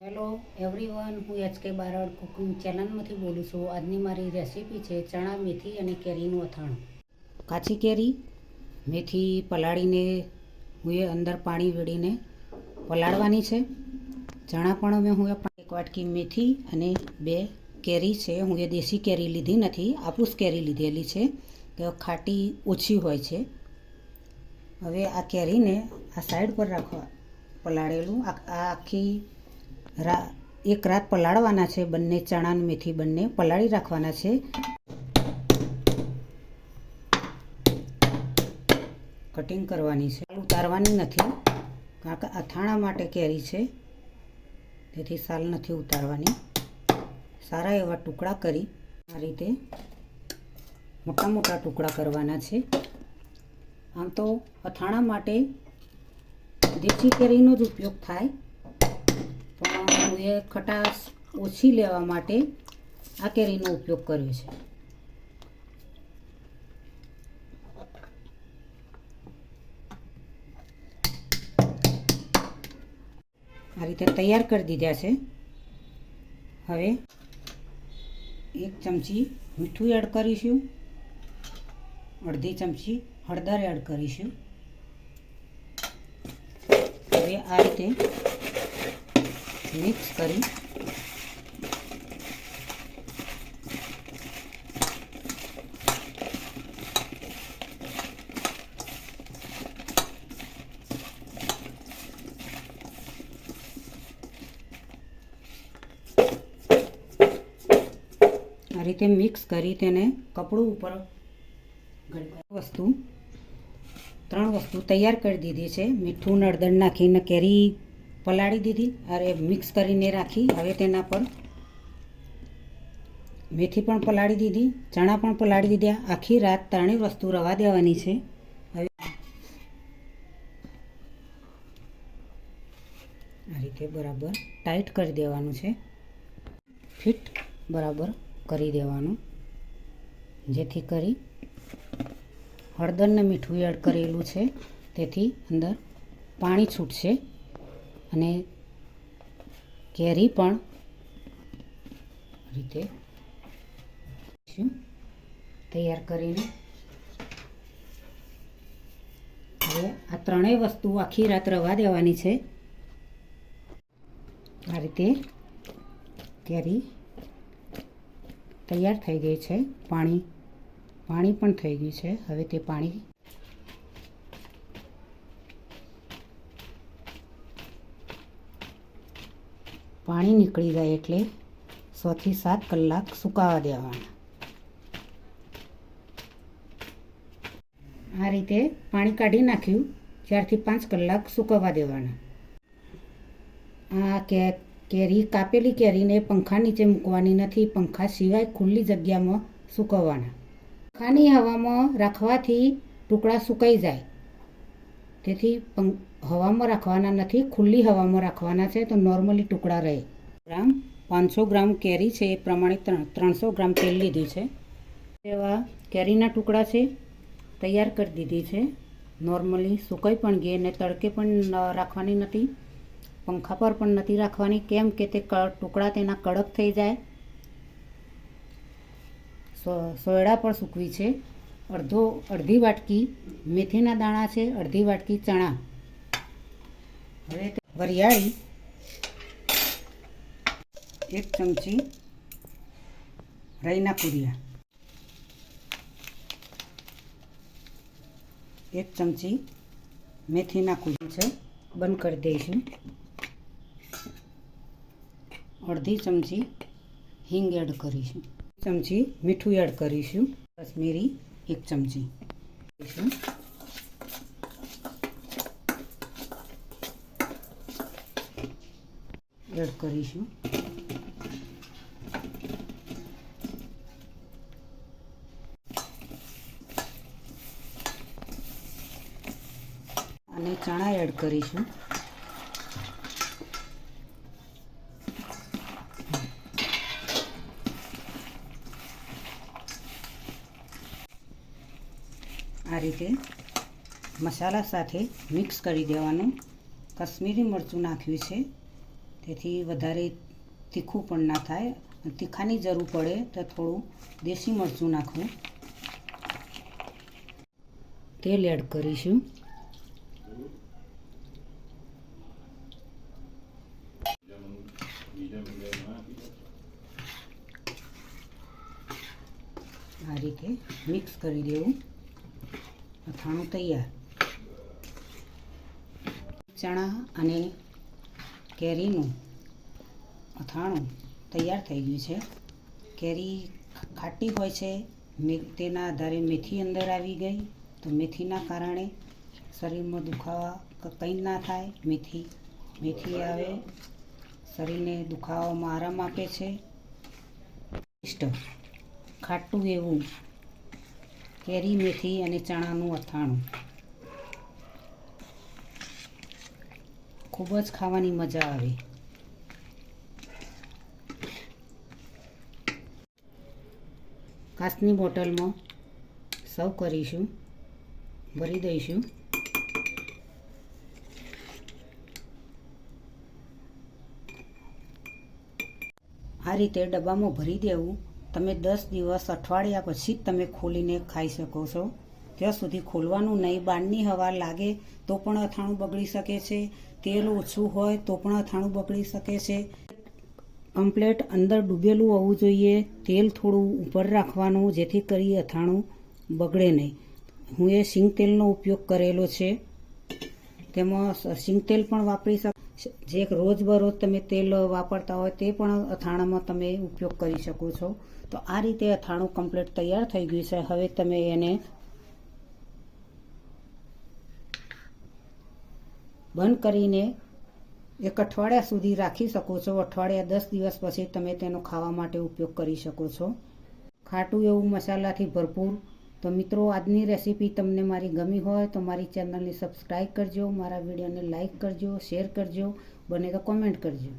Hello everyone, હું HK Barad cooking ચેનલમાંથી બોલું છું. આજની મારી રેસીપી છે ચણા, મેથી અને કેરીનું અથાણું. કાચી કેરી, મેથી પલાળીને હું અંદર પાણી વેડીને પલાળવાની છે. ચણા પણ હું એક વાટકી મેથી અને 2 કેરી છે. હું એ દેશી કેરી લીધી નથી, આફૂસ કેરી લીધેલી છે કે ખાટી ઓછી હોય છે. હવે આ કેરીને આ સાઈડ પર રાખવા પલાળેલું આખી એક રાત પલાળવાના છે. બંને ચણા અને મેથી બંને પલાળી રાખવાના છે. કટિંગ કરવાની છે, ઉતારવાની નથી કારણ કે અથાણા માટે કેરી છે, તેથી સાલ નથી ઉતારવાની. સારા એવા ટુકડા કરી આ રીતે મોટા મોટા ટુકડા કરવાના છે. આમ તો અથાણા માટે દેશી કેરીનો જ ઉપયોગ થાય, પણ હું એ ખટાશ ઓછી લેવા માટે આ કેરીનો ઉપયોગ કર્યો છે. આ રીતે તૈયાર કરી દીધા છે. હવે 1 ચમચી મીઠું એડ કરીશું, અડધી ચમચી હળદર એડ કરીશું. હવે આ રીતે મિક્સ કરી મિક્સ કરી તેને કપડું ઉપર 3 વસ્તુ તૈયાર કરી દીધી છે. મીઠું ને હળદર નાખીને કેરી પલાળી દીધી, અરે મિક્સ કરીને રાખી. હવે તેના પર મેથી પણ પલાળી દીધી, ચણા પણ પલાળી દીધા. આખી રાત 3 વસ્તુ રવા દેવાની છે. હવે આ રીતે બરાબર ટાઈટ કરી દેવાનું છે, ફિટ બરાબર કરી દેવાનું, જેથી કરી હળદર ને મીઠું એડ કરેલું છે તેથી અંદર પાણી છૂટશે અને કેરી પણ રીતે તૈયાર કરીને હવે આ 3 વસ્તુ આખી રાત રવા દેવાની છે. આ રીતે કેરી તૈયાર થઈ ગઈ છે. પાણી પણ થઈ ગયું છે. હવે તે પાણી નીકળી જાય એટલે 6 થી 7 કલાક સુકાવા દેવાના. આ રીતે પાણી કાઢી નાખ્યું, 4 થી 5 કલાક સુકવવા દેવાના. આ કેરી કાપેલી કેરીને પંખા નીચે મૂકવાની નથી, પંખા સિવાય ખુલ્લી જગ્યામાં સૂકવવાના. પંખાની હવામાં રાખવાથી ટુકડા સુકાઈ જાય, તેથી હવામાં રાખવાના નથી, ખુલ્લી હવામાં રાખવાના છે તો નોર્મલી ટુકડા રહે. 500 ગ્રામ કેરી છે, એ પ્રમાણે 300 ગ્રામ તેલ લીધું છે. એવા કેરીના ટુકડા છે, તૈયાર કરી દીધી છે. નોર્મલી સુકાઈ પણ ગઈ અને તડકે પણ રાખવાની નથી, પંખા પર પણ નથી રાખવાની, કેમ કે તે ટુકડા તેના કડક થઈ જાય. સોયડા પર સૂકવી છે. અડધી વાટકી મેથીના દાણા છે, અડધી વાટકી ચણા. હવે વરિયાળી 1 ચમચી રાઈના કુરિયા, 1 ચમચી મેથીના કુરિયા છે, બંધ કરી દઈશું. અડધી ચમચી હિંગ એડ કરીશું, 1 ચમચી મીઠું એડ કરીશું, કશ્મીરી 1 ચમચી એડ કરીશું. અને ચણા એડ કરીશું. આ રીતે મસાલા સાથે મિક્સ કરી દેવાનું. કશ્મીરી મરચું નાખ્યું છે તેથી વધારે તીખું પણ ના થાય. તીખાની જરૂર પડે તો થોડું દેશી મરચું નાખવું. તેલ એડ કરીશું. આ રીતે મિક્સ કરી દેવું. અથાણું તૈયાર. ચણા અને કેરીનું અથાણું તૈયાર થઈ ગયું છે. કેરી ખાટી હોય છે, તેના આધારે મેથી અંદર આવી ગઈ, તો મેથીના કારણે શરીરમાં દુખાવા કંઈ ના થાય. મેથી આવે, શરીરને દુખાવામાં આરામ આપે છે. ખાટું એવું કેરી, મેથી અને ચણાનું અથાણું ખૂબ જ ખાવાની મજા આવે. કાચની બોટલમાં સર્વ કરીશું, ભરી દઈશું. આ રીતે ડબ્બામાં ભરી દેવું. તમે 10 દિવસ અઠવાડિયા પછી જ તમે ખોલીને ખાઈ શકો છો. ત્યાં સુધી ખોલવાનું નહીં. બહારની હવા લાગે તો પણ અથાણું બગડી શકે છે. તેલ ઓછું હોય તો પણ અથાણું બગડી શકે છે. કમ્પ્લેટ અંદર ડૂબેલું હોવું જોઈએ. તેલ થોડું ઉપર રાખવાનું, જેથી કરી અથાણું બગડે નહીં. હું એ સિંગ તેલનો ઉપયોગ કરેલો છે. તેમાં સિંગ તેલ પણ વાપરી શકો. જે રોજબરોજ તમે તેલ વાપરતા હોય તે પણ અથાણામાં તમે ઉપયોગ કરી શકો છો. તો આ રીતે અથાણું કમ્પ્લીટ તૈયાર થઈ ગયું છે. હવે તમે એને બંધ કરીને 1 અઠવાડિયા સુધી રાખી શકો છો. અઠવાડિયા 10 દિવસ પછી તમે તેનો ખાવા માટે ઉપયોગ કરી શકો છો. ખાટું એવું મસાલાથી ભરપૂર. તો મિત્રો, આજની રેસીપી તમને મારી ગમી હોય તો મારી ચેનલને સબસ્ક્રાઈબ કરજો, મારા વિડીયોને લાઈક કરજો, શેર કરજો, બને તો કોમેન્ટ કરજો.